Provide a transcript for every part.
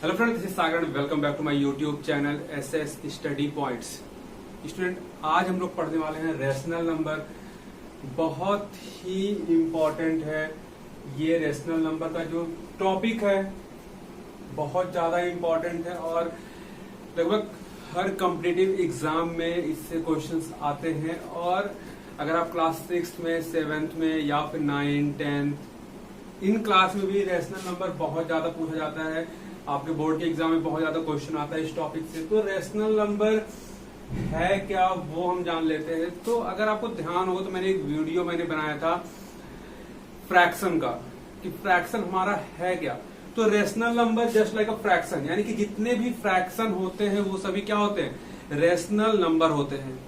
Hello friend, this is Sagar and welcome back to my YouTube channel SS study points. Student, आज हम लोग पढ़ने वाले हैं रैशनल नंबर। बहुत ही इम्पोर्टेंट है ये रैशनल नंबर का जो टॉपिक है, बहुत ज्यादा इम्पोर्टेंट है और लगभग हर कॉम्पिटिटिव एग्जाम में इससे क्वेश्चंस आते हैं। और अगर आप क्लास 6 में, 7th में या फिर 9, 10th इन क्लास में भी रैशनल नंबर बहुत ज्यादा पूछा जाता है। आपके बोर्ड के एग्जाम में बहुत ज्यादा क्वेश्चन आता है इस टॉपिक से। तो रैशनल नंबर है क्या वो हम जान लेते हैं। तो अगर आपको ध्यान हो तो मैंने एक वीडियो बनाया था फ्रैक्शन का, कि फ्रैक्शन हमारा है क्या। तो rational number just like a fraction, यानी कि जितने भी फ्रैक्शन होते हैं वो सभी क्या होते हैं, रैशनल नंबर होते हैं।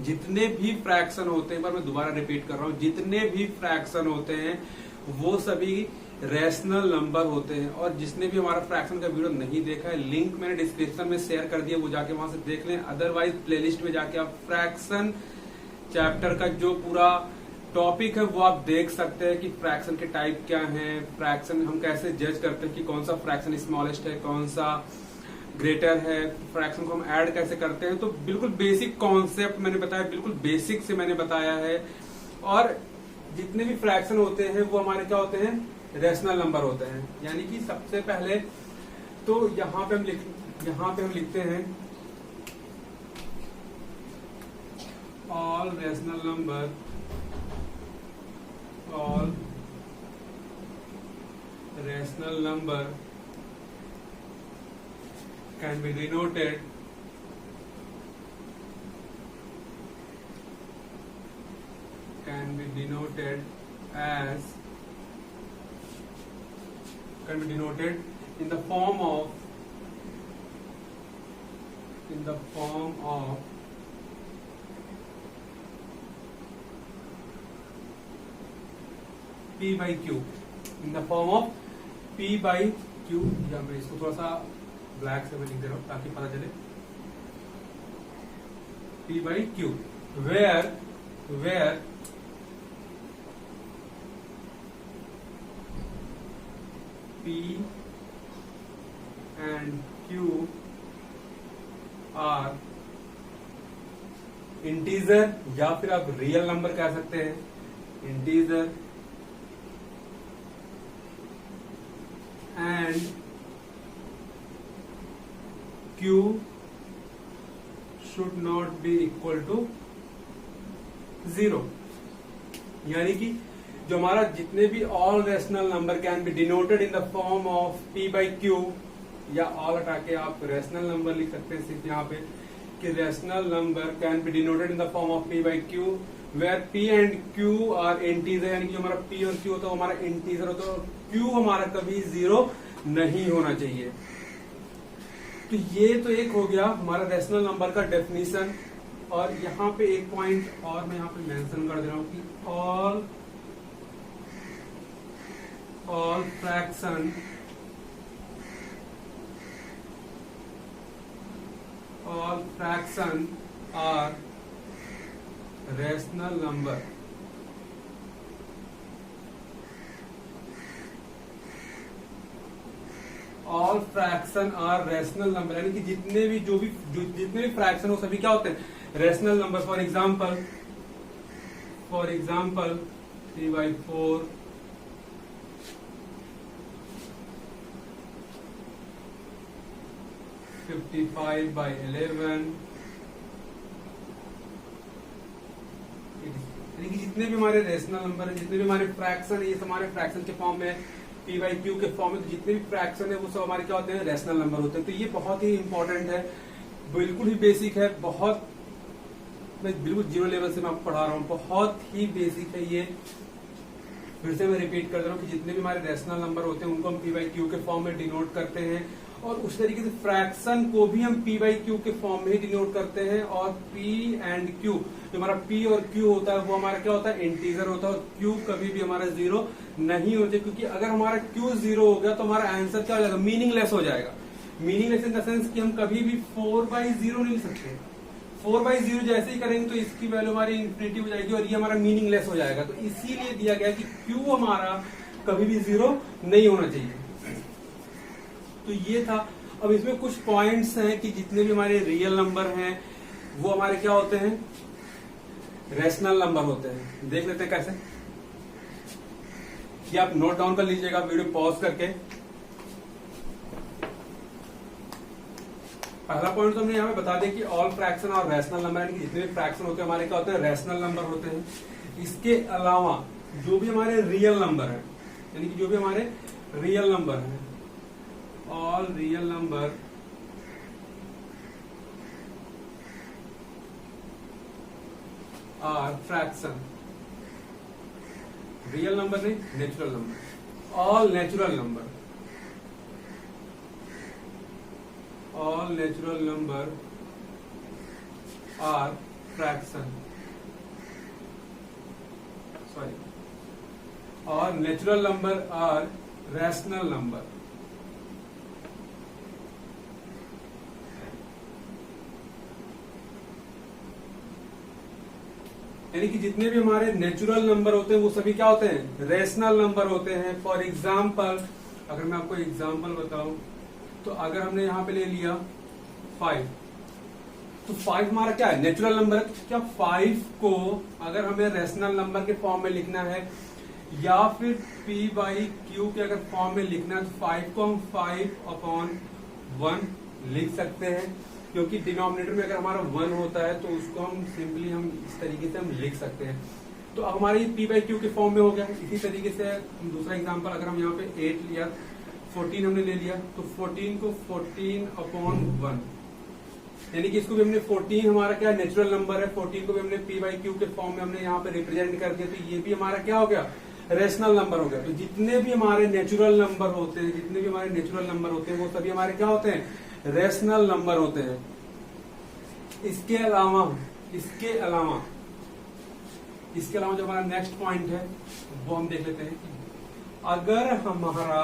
जितने भी फ्रैक्शन होते हैं, पर मैं दोबारा रिपीट कर रहा हूं, जितने भी फ्रैक्शन होते हैं वो सभी रैशनल नंबर होते हैं। और जिसने भी हमारा फ्रैक्शन का वीडियो नहीं देखा है, लिंक मैंने डिस्क्रिप्शन में शेयर कर दिया, वो जाके वहां से देख लें। अदरवाइज प्लेलिस्ट में जाके आप फ्रैक्शन चैप्टर का जो पूरा टॉपिक है वो आप देख सकते हैं कि फ्रैक्शन के टाइप क्या हैं, फ्रैक्शन हम कैसे जज करते हैं कि कौन सा फ्रैक्शन स्मॉलेस्ट है, कौन सा ग्रेटर है, फ्रैक्शन को हम ऐड कैसे करते हैं। तो बिल्कुल बेसिक कॉन्सेप्ट मैंने बताया, बिल्कुल बेसिक से मैंने बताया है। और जितने भी फ्रैक्शन होते हैं वो हमारे क्या होते हैं, रैशनल नंबर होते हैं। यानी कि सबसे पहले तो यहाँ पे हम लिखते हैं all rational number, all rational number can be denoted as can be denoted in the form of P by Q, in the form of P by Q। या मैं इसको थोड़ा सा ब्लैक से मैं लिख दे रहा हूं ताकि पता चले। P by Q, where P and Q are integer, या फिर आप रियल नंबर कह सकते हैं, integer and Q should not be equal to 0। यानी कि जो हमारा जितने भी all rational number can be denoted in the form of P by Q, या ऑल हटा के आप रैशनल नंबर लिख सकते हैं सिर्फ यहाँ पे, कि rational number can be denoted in the form of P by Q where P and Q are integer. यानी कि हमारा P और Q होता है हमारा इंटीजर होता है और Q हमारा कभी 0 नहीं होना चाहिए। तो ये तो एक हो गया हमारा रैशनल नंबर का डेफिनेशन। और यहाँ पे एक पॉइंट और मैं यहाँ पे मेंशन कर दे रहा हूँ कि all fraction are rational number। All fraction are rational number, यानी कि जितने भी फ्रैक्शन हो सभी क्या होते हैं, रैशनल नंबर। For example 3/4, 55/11। यानी कि जितने भी हमारे रैशनल नंबर है, जितने भी हमारे फ्रैक्शन है, ये हमारे फ्रैक्शन के फॉर्म में, P by Q के फॉर्म में, तो जितने भी फ्रैक्शन है वो सब हमारे क्या होते हैं, रैशनल नंबर होते हैं। तो ये बहुत ही इंपॉर्टेंट है, बिल्कुल ही बेसिक है, बहुत मैं बिल्कुल 0 लेवल से मैं आपको पढ़ा रहा हूँ, बहुत ही बेसिक है ये। फिर से मैं रिपीट कर दे रहा हूँ कि जितने भी हमारे रैशनल नंबर होते हैं उनको हम P by Q के फॉर्म में डिनोट करते हैं। और उस तरीके से फ्रैक्शन को भी हम P by Q के फॉर्म में ही डिनोट करते हैं। और P एंड Q, जो हमारा P और Q होता है वो हमारा क्या होता है, इंटीजर होता है। और Q कभी भी हमारा 0 नहीं होता, क्योंकि अगर हमारा Q 0 हो गया तो हमारा आंसर क्या हो जाएगा, मीनिंगलेस हो जाएगा। मीनिंगलेस इन द सेंस कि हम कभी भी 4/0 नहीं लिख सकते। 4/0 जैसे ही करेंगे तो इसकी वैल्यू हमारी इन्फिनिटी हो जाएगी और ये हमारा मीनिंगलेस हो जाएगा। तो इसीलिए दिया गया कि Q हमारा कभी भी 0 नहीं होना चाहिए। तो ये था। अब इसमें कुछ पॉइंट्स हैं कि जितने भी हमारे रियल नंबर हैं वो हमारे क्या होते हैं, रेशनल नंबर होते हैं। देख लेते हैं कैसे। ये आप नोट डाउन कर लीजिएगा वीडियो पॉज करके। पहला पॉइंट तो हमने यहाँ पे बता दिया कि ऑल फ्रैक्शन और रैशनल नंबर, यानी कि जितने भी फ्रैक्शन होते हैं हमारे क्या होते हैं, रैशनल नंबर होते हैं। इसके अलावा जो भी हमारे रियल नंबर है, यानी कि जो भी हमारे रियल नंबर है, all real number are fraction, real number नहीं, natural number, all natural number, all natural number are fraction, sorry, all natural number are rational number। यानी कि जितने भी हमारे नेचुरल नंबर होते हैं वो सभी क्या होते हैं, रेशनल नंबर होते हैं। फॉर एग्जाम्पल, अगर मैं आपको एग्जाम्पल बताऊं तो अगर हमने यहां पे ले लिया 5, तो 5 हमारा क्या है, नेचुरल नंबर है। क्या 5 को अगर हमें रेशनल नंबर के फॉर्म में लिखना है या फिर p/q के अगर फॉर्म में लिखना है, तो 5 को हम 5/1 लिख सकते हैं, क्योंकि डिनोमिनेटर में अगर हमारा 1 होता है तो उसको हम सिंपली हम इस तरीके से हम लिख सकते हैं। तो अब हमारी p/q के फॉर्म में हो गया। इसी तरीके से हम दूसरा एग्जाम्पल, अगर हम यहाँ पे 8 लिया, 14 हमने ले लिया, तो 14 को 14/1, यानी कि इसको भी हमने 14 हमारा क्या नेचुरल नंबर है, 14 को भी हमने p/q के फॉर्म में हमने यहाँ पे रिप्रेजेंट कर दिया, तो ये भी हमारा क्या हो गया, रेशनल नंबर हो गया। तो जितने भी हमारे नेचुरल नंबर होते हैं, जितने भी हमारे नेचुरल नंबर होते हैं वो सभी हमारे क्या होते हैं, रेशनल नंबर होते हैं। इसके अलावा जो हमारा नेक्स्ट पॉइंट है वो हम देख लेते हैं कि अगर हमारा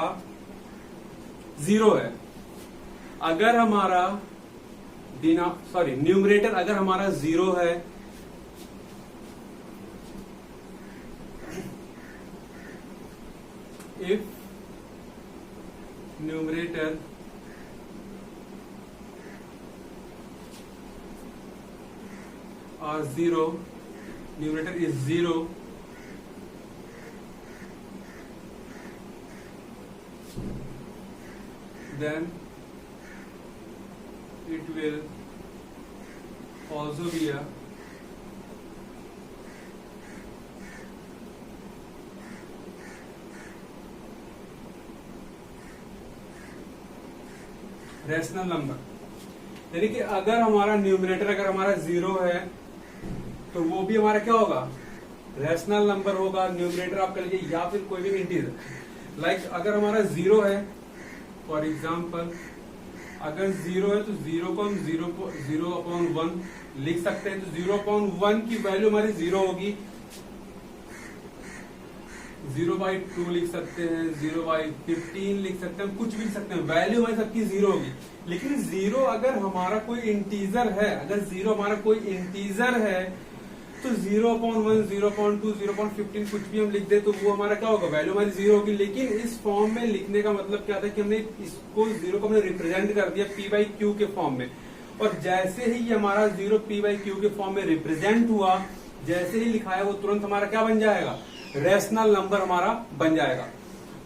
0 है, अगर हमारा न्यूमरेटर अगर हमारा 0 है, if numerator are 0, numerator is 0, then it will also be a rational number. यानी कि अगर हमारा न्यूमरेटर अगर हमारा 0 है तो वो भी हमारा क्या होगा, रैशनल नंबर होगा। न्यूमरेटर आप कर लीजिए या फिर कोई भी इंटीजर। लाइक अगर हमारा 0 है, फॉर एग्जाम्पल अगर 0 है तो 0 को हम 0/1 लिख सकते हैं। तो 0/1 की वैल्यू हमारी 0 होगी, 0/2 लिख सकते हैं, 0/15 लिख सकते हैं, कुछ भी लिख सकते हैं, वैल्यू हमारी सबकी 0 होगी। लेकिन 0 अगर हमारा कोई इंटीजर है, अगर 0 हमारा कोई इंटीजर है तो 0/1, 0/2, 0/15 कुछ भी हम लिख दे तो वो हमारा क्या होगा, वैल्यू हमारी 0 होगी। लेकिन इस फॉर्म में लिखने का मतलब क्या था कि हमने इसको 0 को हमने रिप्रेजेंट कर दिया p/q के फॉर्म में, और जैसे ही हमारा 0 p/q के फॉर्म में रिप्रेजेंट हुआ, जैसे ही लिखाया वो तुरंत हमारा क्या बन जाएगा, रैशनल नंबर हमारा बन जाएगा।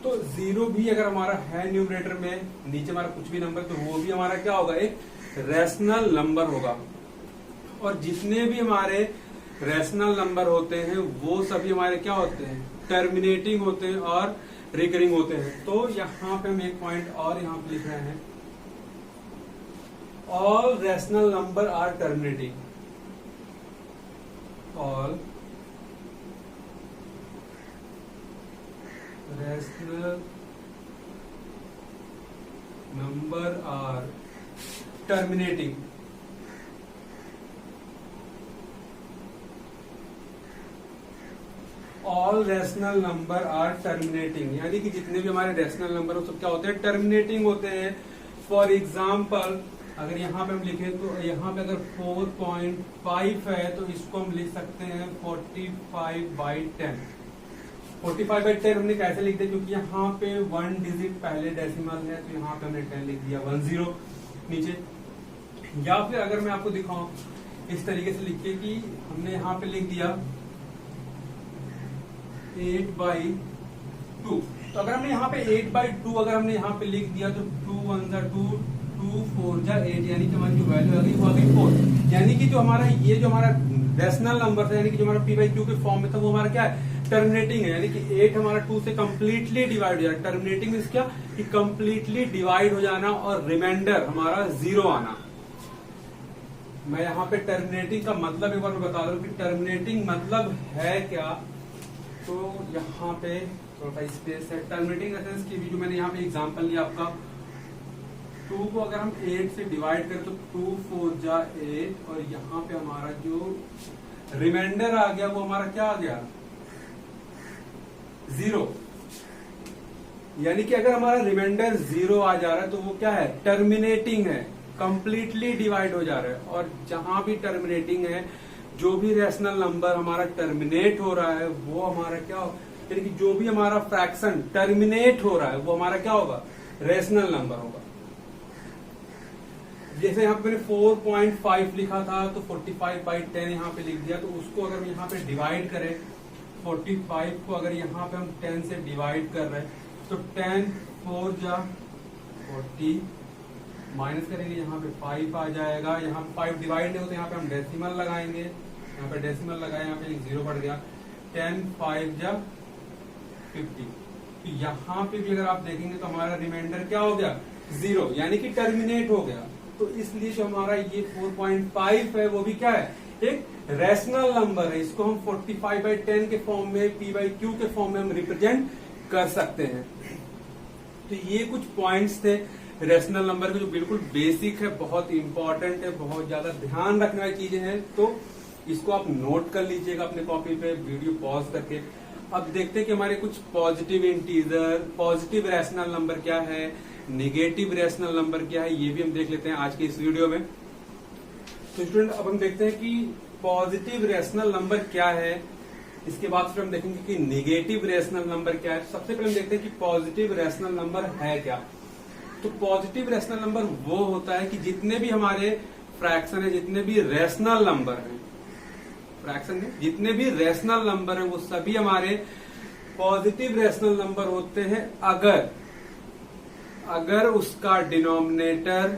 तो 0 भी अगर हमारा है न्यूमरेटर में, नीचे हमारा कुछ भी नंबर, तो वो भी हमारा क्या होगा, एक रैशनल नंबर होगा। और जितने भी हमारे रैशनल नंबर होते हैं वो सभी हमारे क्या होते हैं, टर्मिनेटिंग होते हैं और रिकरिंग होते हैं। तो यहाँ पे हम एक पॉइंट और यहाँ पे लिख रहे हैं, all rational number are terminating, all rational number are terminating. All rational number are terminating, यानी कि जितने भी हमारे रैशनल नंबर हो सब क्या होते हैं, टर्मिनेटिंग होते हैं। फॉर एग्जाम्पल अगर यहाँ पे हम लिखें तो यहाँ पे अगर 4.5 है तो इसको हम लिख सकते हैं 45/10। 45/10 हमने कैसे लिख दिया, क्योंकि यहाँ पे 1 डिजिट पहले डेसिमल है, तो यहाँ पे हमने 10 लिख दिया 10 नीचे। या फिर अगर मैं आपको दिखाऊं इस तरीके से लिख के कि हमने यहाँ पे लिख दिया 8/2, तो अगर हमने यहाँ पे 8/2 अगर हमने यहाँ पे लिख दिया तो 2 1 जा 2, 2 4 जा 8, यानी कि हमारी जो वैल्यू आ गई वो आ गई 4। यानी कि जो हमारा ये जो हमारा रेशनल नंबर था, यानी कि जो हमारा p/q के फॉर्म में था, वो हमारा क्या है, टर्मिनेटिंग है। यानी कि 8 हमारा 2 से कंप्लीटली डिवाइड हो जाए। टर्मिनेटिंग मींस क्या, कि कंप्लीटली डिवाइड हो जाना और रिमाइंडर हमारा 0 आना। मैं यहाँ पे टर्मिनेटिंग का मतलब एक बार मैं बता दूं कि टर्मिनेटिंग मतलब है क्या। तो यहाँ पे थोड़ा सा स्पेस है। टर्मिनेटिंग सेंस की जो मैंने यहाँ पे एग्जांपल लिया आपका, 2 को अगर हम 8 से डिवाइड करें तो 2 4 जा 8, और यहाँ पे हमारा जो रिमाइंडर आ गया वो हमारा क्या आ गया, 0। यानी कि अगर हमारा रिमाइंडर 0 आ जा रहा है तो वो क्या है, टर्मिनेटिंग है, कंप्लीटली डिवाइड हो जा रहा है। और जहां भी टर्मिनेटिंग है, जो भी रेशनल नंबर हमारा टर्मिनेट हो रहा है वो हमारा क्या हो, यानी कि जो भी हमारा फ्रैक्शन टर्मिनेट हो रहा है वो हमारा क्या होगा, रेशनल नंबर होगा। जैसे यहाँ पे मैंने 4.5 लिखा था तो 45/10 यहाँ पे लिख दिया, तो उसको अगर हम यहाँ पे डिवाइड करें, 45 को अगर यहाँ पे हम 10 से डिवाइड कर रहे हैं तो 10 4 जा 40, माइनस करेंगे यहाँ पे 5 आ जाएगा। यहाँ पे 5 डिवाइड नहीं होते, यहाँ पे हम डेसिमल लगाएंगे, यहाँ पे डेसिमल लगाए, यहाँ पे 0 बढ़ गया, 10 5 जा 50। तो यहाँ पे भी अगर आप देखेंगे तो हमारा रिमाइंडर क्या हो गया, 0, यानी कि टर्मिनेट हो गया। तो इसलिए जो हमारा ये 4.5 है वो भी क्या है, एक रैशनल नंबर है। इसको हम 45/10 के फॉर्म में, p/q के फॉर्म में हम रिप्रेजेंट कर सकते हैं। तो ये कुछ पॉइंट्स थे रैशनल नंबर के जो बिल्कुल बेसिक है, बहुत इंपॉर्टेंट है, बहुत ज्यादा ध्यान रखने वाली चीजें हैं। तो इसको आप नोट कर लीजिएगा अपने कॉपी पे, वीडियो पॉज करके। अब देखते हैं कि हमारे कुछ positive integer, positive rational number क्या है, नेगेटिव रैशनल नंबर क्या है, ये भी हम देख लेते हैं आज के इस वीडियो में। तो स्टूडेंट अब हम देखते हैं कि पॉजिटिव रैशनल नंबर क्या है, इसके बाद फिर हम देखेंगे कि नेगेटिव रैशनल नंबर क्या है। सबसे पहले हम देखते हैं कि पॉजिटिव रैशनल नंबर है क्या। तो पॉजिटिव रैशनल नंबर वो होता है कि जितने भी हमारे फ्रैक्शन है, जितने भी रैशनल नंबर है, फ्रैक्शन है, जितने भी रैशनल नंबर है वो सभी हमारे पॉजिटिव रैशनल नंबर होते हैं अगर उसका डिनोमिनेटर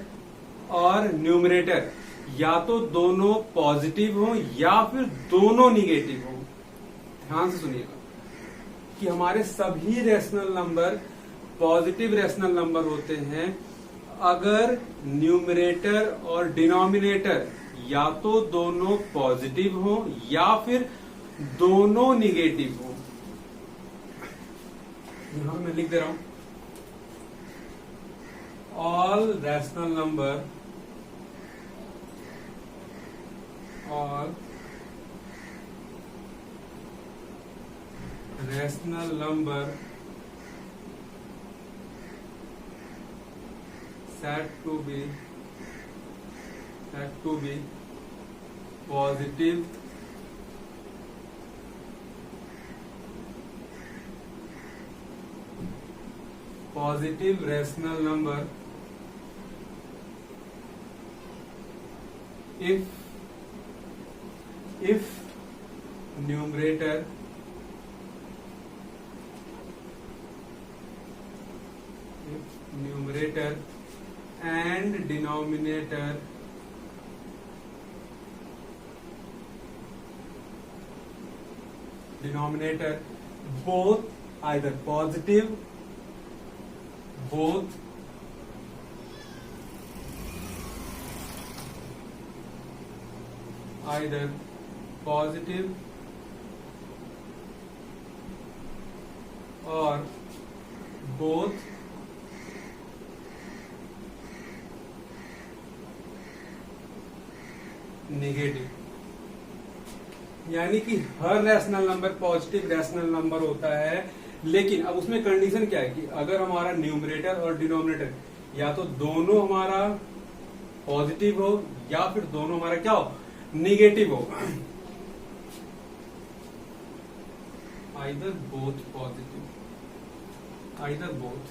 और न्यूमरेटर या तो दोनों पॉजिटिव हो या फिर दोनों निगेटिव हो। ध्यान से सुनिएगा कि हमारे सभी rational number positive rational number होते हैं अगर न्यूमरेटर और डिनोमिनेटर या तो दोनों पॉजिटिव हो या फिर दोनों निगेटिव हो। यहां मैं लिख दे रहा हूं, all rational number said to be positive rational number if numerator and denominator both either positive, or both negative. यानी कि हर rational number positive rational number होता है, लेकिन अब उसमें कंडीशन क्या है कि अगर हमारा न्यूमरेटर और डिनोमिनेटर या तो दोनों हमारा पॉजिटिव हो या फिर दोनों हमारा क्या हो, निगेटिव हो। Either both positive, either both,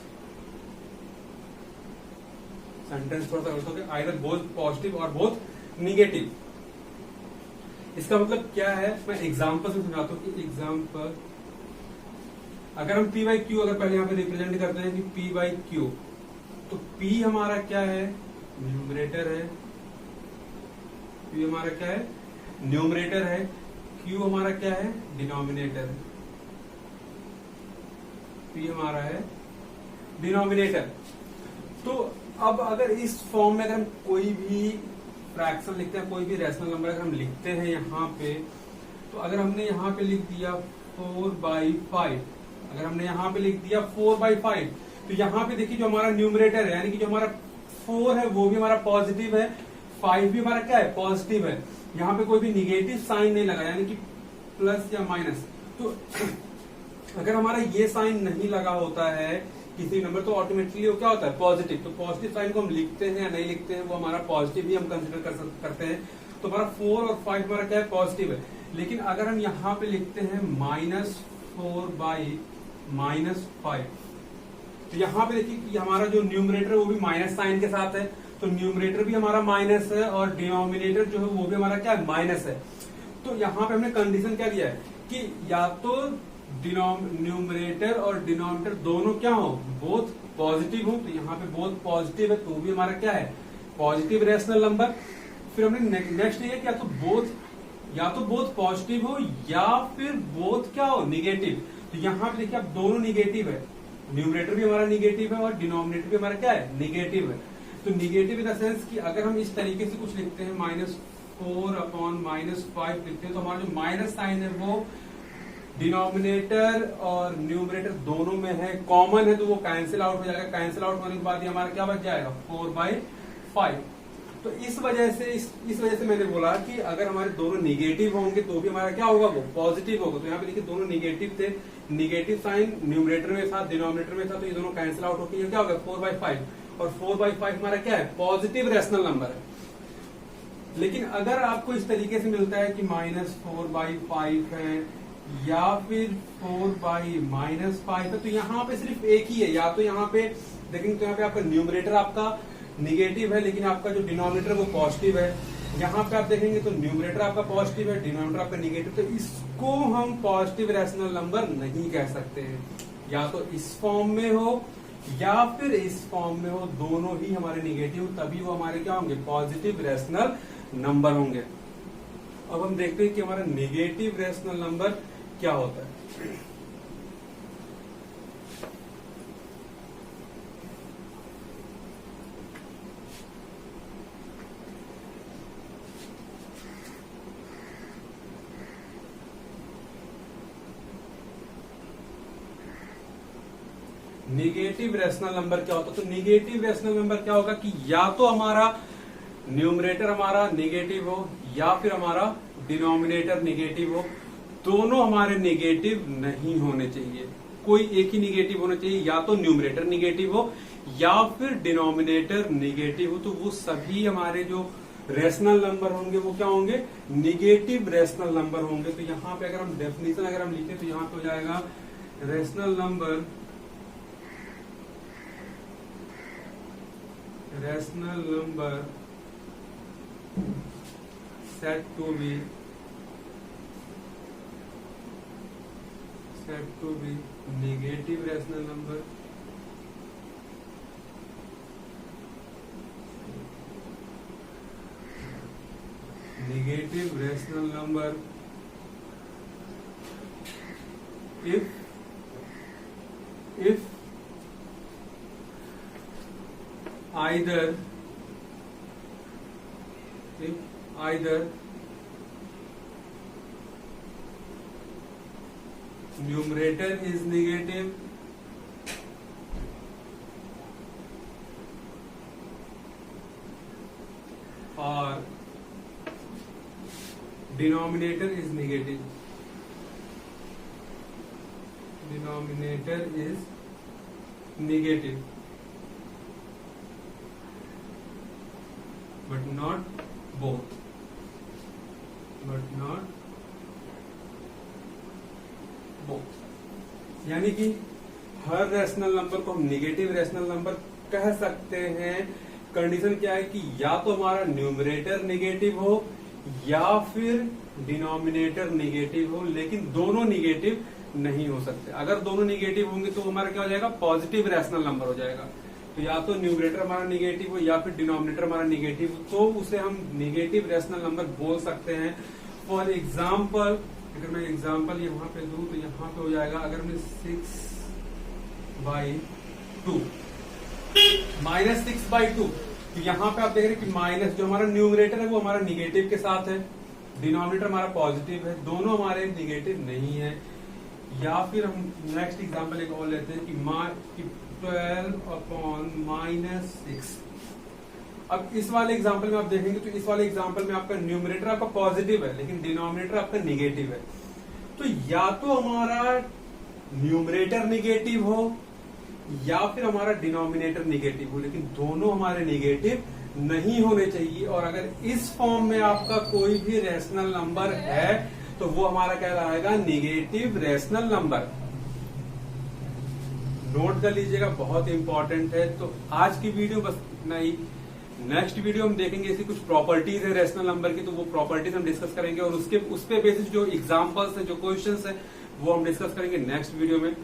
sentence थोड़ा सा गलत हो गया, आइदर बोथ पॉजिटिव और बोथ निगेटिव। इसका मतलब क्या है, मैं एग्जांपल से समझाता हूँ कि एग्जांपल, अगर हम पी बाई क्यू अगर पहले यहाँ पे रिप्रेजेंट करते हैं कि पी बाई क्यू, तो पी हमारा क्या है, न्यूमरेटर है, पी हमारा क्या है, न्यूमरेटर है, क्यू हमारा क्या है, डिनोमिनेटर है, पी हमारा है डिनोमिनेटर। तो अब अगर इस फॉर्म में अगर हम कोई भी फ्रैक्शन लिखते हैं, कोई भी रैशनल नंबर अगर हम लिखते हैं यहाँ पे, तो अगर हमने यहाँ पे लिख दिया 4/5, अगर हमने यहाँ पे लिख दिया 4/5, तो यहाँ पे देखिए जो हमारा न्यूमरेटर है, यानी कि जो हमारा 4 है वो भी हमारा पॉजिटिव है, 5 भी हमारा क्या है, पॉजिटिव है। यहाँ पे कोई भी निगेटिव साइन नहीं लगा, यानी कि प्लस या माइनस। तो अगर हमारा ये साइन नहीं लगा होता है किसी नंबर, तो ऑटोमेटिकली वो क्या होता है, पॉजिटिव। तो पॉजिटिव साइन को हम लिखते हैं या नहीं लिखते हैं, वो हमारा पॉजिटिव ही हम कंसिडर करते हैं। तो हमारा 4 और 5 हमारा क्या है, पॉजिटिव है। लेकिन अगर हम यहाँ पे लिखते हैं -4/-5, तो यहाँ पे देखिए कि हमारा जो न्यूमरेटर है वो भी माइनस साइन के साथ है, तो न्यूमरेटर भी हमारा माइनस है और डिनोमिनेटर जो है वो भी हमारा क्या है, माइनस है। तो यहाँ पे हमने कंडीशन क्या दिया है कि या तो न्यूमरेटर और डिनोमिनेटर दोनों क्या हो, बोथ पॉजिटिव हो। तो यहाँ पे बोथ पॉजिटिव है, तो भी हमारा क्या है, पॉजिटिव रैशनल नंबर। फिर हमने नेक्स्ट ये कि या तो बोथ पॉजिटिव हो या फिर बोथ क्या हो, निगेटिव। तो यहाँ पे देखिए अब दोनों निगेटिव है, न्यूमरेटर भी हमारा निगेटिव है और डिनोमिनेटर भी हमारा क्या है, निगेटिव है। तो निगेटिव इन द सेंस कि अगर हम इस तरीके से कुछ लिखते हैं -4/-5 लिखते हैं, तो हमारा जो माइनस साइन है वो डिनोमिनेटर और न्यूमरेटर दोनों में है, कॉमन है, तो वो कैंसिल आउट हो जाएगा। कैंसिल आउट होने के बाद ये हमारा क्या बच जाएगा, 4/5। तो इस वजह से मैंने बोला कि अगर हमारे दोनों निगेटिव होंगे तो भी हमारा क्या होगा, वो पॉजिटिव होगा। तो यहाँ पे देखिए दोनों निगेटिव थे, निगेटिव साइन न्यूमरेटर में था, डिनोमिनेटर में था, तो ये दोनों कैंसिल आउट होकर क्या होगा, 4/5। और 4/5 हमारा क्या है, पॉजिटिव रैशनल नंबर है। लेकिन अगर आपको इस तरीके से मिलता है कि -4/5 है या फिर 4/-5 है, तो यहाँ पे सिर्फ एक ही है, या तो यहाँ पे देखेंगे तो यहाँ पे आपका न्यूमरेटर आपका निगेटिव है लेकिन आपका जो डिनोमिनेटर वो पॉजिटिव है। यहाँ पे आप देखेंगे तो न्यूमरेटर आपका पॉजिटिव है, डिनोमिनेटर आपका निगेटिव। तो इसको हम पॉजिटिव रैशनल नंबर नहीं कह सकते हैं, या तो इस फॉर्म में हो या फिर इस फॉर्म में हो, दोनों ही हमारे निगेटिव, तभी वो हमारे क्या होंगे, पॉजिटिव रैशनल नंबर होंगे। अब हम देखते हैं कि हमारा नेगेटिव रैशनल नंबर क्या होता है। निगेटिव रैशनल नंबर क्या होता है, तो निगेटिव रैशनल नंबर क्या होगा कि या तो हमारा न्यूमरेटर हमारा निगेटिव हो या फिर हमारा डिनोमिनेटर निगेटिव हो। दोनों हमारे निगेटिव नहीं होने चाहिए, कोई एक ही निगेटिव होना चाहिए, या तो न्यूमरेटर निगेटिव हो या फिर डिनोमिनेटर निगेटिव हो। तो वो सभी हमारे जो रैशनल नंबर होंगे वो क्या होंगे, निगेटिव रैशनल नंबर होंगे। तो यहाँ पे अगर हम डेफिनेशन अगर हम लिखें तो यहाँ पे हो जाएगा rational number said to be negative rational number if either numerator is negative or denominator is negative, but not both. But not both. यानी कि हर रैशनल नंबर को हम निगेटिव रैशनल नंबर कह सकते हैं। कंडीशन क्या है कि या तो हमारा न्यूमरेटर निगेटिव हो या फिर डिनोमिनेटर निगेटिव हो, लेकिन दोनों निगेटिव नहीं हो सकते। अगर दोनों निगेटिव होंगे तो हमारा क्या हो जाएगा, पॉजिटिव रैशनल नंबर हो जाएगा। तो या तो न्यूमरेटर हमारा निगेटिव हो या फिर डिनोमिनेटर हमारा निगेटिव हो, तो उसे हम निगेटिव रैशनल नंबर बोल सकते हैं। फॉर एग्जाम्पल, अगर मैं एग्जाम्पल यहाँ पे दूं तो यहाँ पे हो जाएगा, अगर मैं 6/2 -6/2, तो यहाँ पे आप देख रहे हैं कि माइनस जो हमारा न्यूमरेटर है वो हमारा निगेटिव के साथ है, डिनोमिनेटर हमारा पॉजिटिव है, दोनों हमारे निगेटिव नहीं है। या फिर हम नेक्स्ट एग्जांपल एक और लेते हैं कि 12/-6। अब इस वाले एग्जांपल में आप देखेंगे तो इस वाले एग्जांपल में आपका न्यूमरेटर आपका पॉजिटिव है लेकिन डिनोमिनेटर आपका निगेटिव है। तो या तो हमारा न्यूमरेटर निगेटिव हो या फिर हमारा डिनोमिनेटर निगेटिव हो, लेकिन दोनों हमारे निगेटिव नहीं होने चाहिए। और अगर इस फॉर्म में आपका कोई भी रैशनल नंबर है तो वो हमारा कहलाएगा निगेटिव रैशनल नंबर। नोट कर लीजिएगा, बहुत इंपॉर्टेंट है। तो आज की वीडियो बस इतना ही। नेक्स्ट वीडियो हम देखेंगे ऐसी कुछ प्रॉपर्टीज है रैशनल नंबर की, तो वो प्रॉपर्टीज हम डिस्कस करेंगे और उस पे बेसिस जो एग्जांपल्स है, जो क्वेश्चंस है, वो हम डिस्कस करेंगे नेक्स्ट वीडियो में।